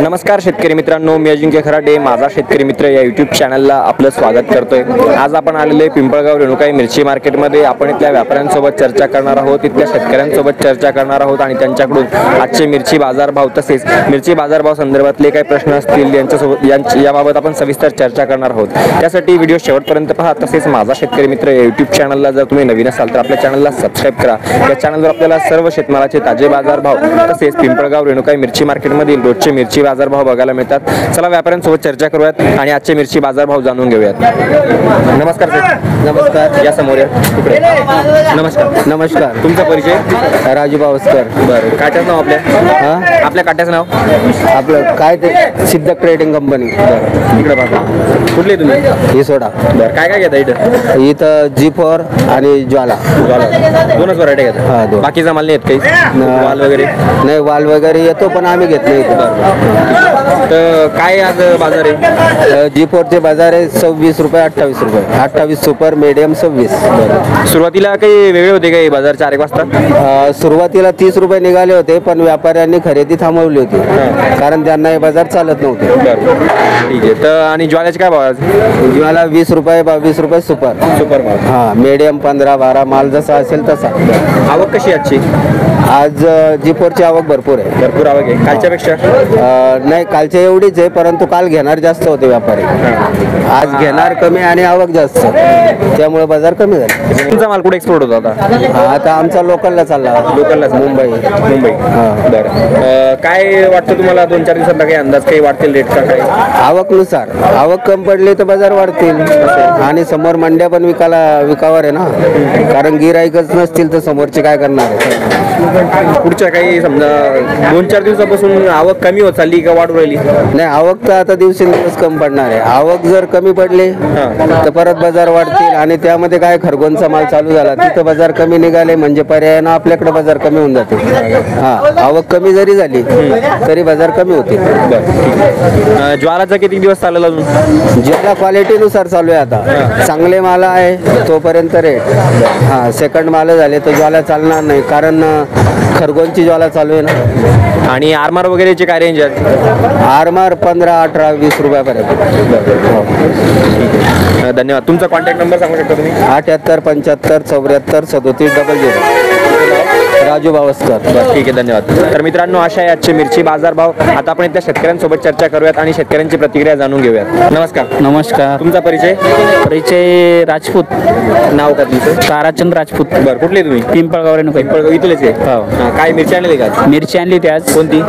नमस्कार शेतकरी मित्रांनो, मी अजिंक्य खराटे माझा शेतकरी मित्र या यूट्यूब चॅनलला आपलं स्वागत करतोय। आज आपण आलेले पिंपळगाव रेणुकाई मिरची मार्केटमध्ये आपण इथल्या व्यापाऱ्यांसोबत चर्चा करणार आहोत, इथल्या शेतकऱ्यांसोबत चर्चा करणार आहोत आणि त्यांच्याकडून आजचे मिरची बाजारभाव तसेच मिरची बाजारभाव संदर्भातले काही प्रश्न असतील यांच्यासोबत याबाबत आपण सविस्तर चर्चा करणार आहोत। त्यासाठी व्हिडिओ शेवटपर्यंत पहा। तसेच माझा शेतकरी मित्र या यूट्यूब चॅनलला जर तुम्ही नवीन असाल तर आपल्या चॅनलला सबस्क्राइब करा। या चॅनलवर आपल्याला सर्व शेतमालाचे ताजे बाजारभाव तसेच पिंपळगाव रेणुकाई मिरची मार्केटमधील रोजचे मिरची बाजारभाव बघायला मिळतात। चला व्यापाऱ्यांसोबत चर्चा करूयात आणि आजचे मिरची बाजारभाव जाणून घेऊयात। नमस्कार सर। नमस्कार। या समोर या तिकडे। नमस्कार। नमस्कार। तुमचा परिचय? राजू बावस्कर। बरं, काट्याचं नाव आपल्या? आपल्या काट्याचं नाव आपलं काय ते सिद्धक ट्रेडिंग कंपनी। बरं, इकडे बघा। कुठले तुम्ही? ही सोडा। बरं, काय काय घेता इथं? इथं G4 आणि ज्वाला दोनच व्हरायटी घेता? हा, दोन। बाकीचा माल नाही येत काही? वाल वगैरे नाही, वाल वगैरे येतो पण आम्ही घेत नाही इथं। तर काय आज बाजार आहे? G4 चे बाजार आहे 26 रुपये 28 रुपये। 28 सुपर मीडियम 26। सुरुवातीला काही वेगळे होते काही बाजार 4 वाजता? सुरुवातीला 30 रुपये निघाले होते पण व्यापाऱ्यांनी खरेदी थांबवली होती कारण त्यांना हे बाजार चालत नव्हते। ठीक आहे। तर आणि ज्वाल्याचे काय भाव आज? ज्वाला 20 रुपये 22 रुपये सुपर माल। हा, मीडियम 15-12 माल जसा असेल तसा। आवक कशी आजची? आज G4 ची आवक भरपूर आहे। भरपूर आवक आहे कालच्या पेक्षा? नाही, कालच्या एवढीच आहे परंतु काल घेणार जास्त होते व्यापारी, आज घेणार कमी आणि आवक जास्त, त्यामुळे बाजार कमी झाले। तुमचा माल कुठे एक्सपोर्ट होता आता? आता आमचा लोकलला चालला। लोकलला? मुंबई। बरं, काय वाटतं तुम्हाला 2-4 दिवसात काही अंदाज काही वाढतील रेट का काय? आवकनुसार आवक कमी पडली तर बाजार वाढतील आणि समोर मंड्या पण विकावर आहे ना, कारण गिराईकच नसतील तर समोरचे काय करणार आहे? पुढच्या काही समजा 2-4 दिवसापासून आवक कमी होत चालली का वाढू राहिली? नाही, आवक तर आता दिवसेंदिवस कमी पडणार आहे। आवक जर कमी पडली तर परत बाजार वाढतील आणि त्यामध्ये काय खरगोनचा माल चालू झाला तिथं बाजार कमी निघाले म्हणजे पर्यायानं आपल्याकडे बाजार कमी होऊन जाते। हा, आवक कमी जरी झाली तरी बाजार कमी होतील। ज्वालाचा किती दिवस चालेल अजून? ज्याला क्वालिटीनुसार चालू आहे आता। चांगले माल आहे तोपर्यंत रेट, हा सेकंड माल झाले तर ज्वाला चालणार नाही कारण खरगोनची ज्वाला चालू आहे ना। आणि आरमार वगैरेचे काय रेंज आहेत? आरमार 15, 18, 20 रुपयापर्यंत। धन्यवाद। तुमचा कॉन्टॅक्ट नंबर सांगू शकता तुम्ही? 78 75 74 37 00। राजू बावस्कर। ठीक आहे, धन्यवाद। तर मित्रांनो, अशा आहे आजचे मिरची बाजारभाव। आता आपण इथल्या शेतकऱ्यांसोबत चर्चा करूयात आणि शेतकऱ्यांची प्रतिक्रिया जाणून घेऊयात। नमस्कार। नमस्कार। तुमचा परिचय? परिचय राजपूत। नाव का तुमचं? ताराचंद राजपूत। बरं, कुठले तुम्ही? पिंपळगाव रेणुकाई। पिंपळगाव इथलेच आहे? हो। काय मिरची आणली का? मिरची आणली होती आज। कोणती?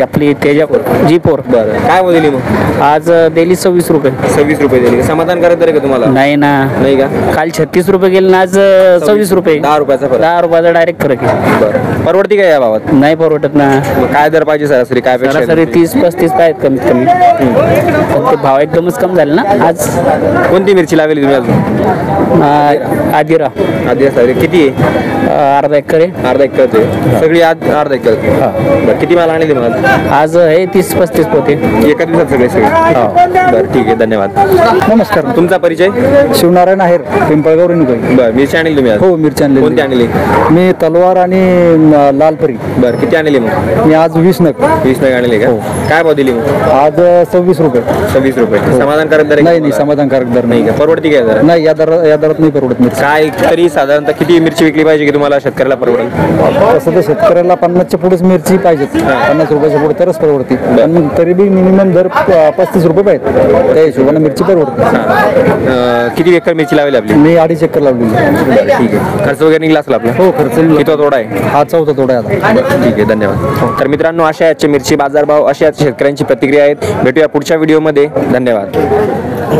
आपली तेजापूर G4। बरं, काय भाव दिली मग? आज दिली 26 रुपये। 26 रुपये दिली? समाधानकारक दर आहे का तुम्हाला? नाही ना, नाही का? काल 36 रुपये गेले ना आज 26 रुपये। 10 रुपयाचा फरक? 10 रुपयाचा डायरेक्ट फरक आहे। बरं, परवडती काय या भावात? नाही परवडत ना। मग काय दर पाहिजे सरासरी? काय पेक्षा? सरासरी 30-35 पाहिजेत कमीत कमी। पण ते भाव एकदमच कम झाले ना आज। कोणती मिरची लावली तुम्ही अजून? आदिरा। आधी किती आहे? अर्धा एकर आहे। अर्धा एकर सगळी? आज अर्धा एकर। बरं, किती माल आणले तुम्हाला आज हे 30-35 पोते एका दिवसात सगळे? बरं, ठीक आहे, धन्यवाद। नमस्कार। तुमचा परिचय? शिवनारायण आहेर, पिंपळगाव रेणुकाई। बरं, मिरची आणली तुम्ही आज? हो, मिरची आणली। कोणती आणली? मी तलवार आणि लालपरी। बरं, किती आणली मग? मी आज 20 नग 20 नग आणली का? काय भाव दिली मग? आज 26 रुपये। 26 रुपये समाधानकारक दर? नाही, समाधानकारक दर नाही का? परवडती काय दर? नाही, या दरात नाही परवडत मिरची। काय तरी साधारणतः किती मिरची विकली पाहिजे की तुम्हाला शेतकऱ्याला परवडेल? तसं तर शेतकऱ्याला 50च्या पुढेच मिरची पाहिजे, 50 रुपयाच्या पुढे तरच परवडते। पण मग तरी बी मिनिमम दर 35 रुपये पाहिजे, त्या हिशोबाने मिरची परवडते। किती एकर मिरची लावली आपली? मी 2.5 एकर लावली। ठीक आहे। खर्च वगैरे निघला असेल आपला? हो, खर्च किती तोडा आहे? हा 4था तोडा आहे आता। ठीक आहे, धन्यवाद। तर मित्रांनो, अशा आजचे मिरची बाजारभाव, अशा शेतकऱ्यांची प्रतिक्रिया आहेत। भेटूया पुढच्या व्हिडिओमध्ये। धन्यवाद।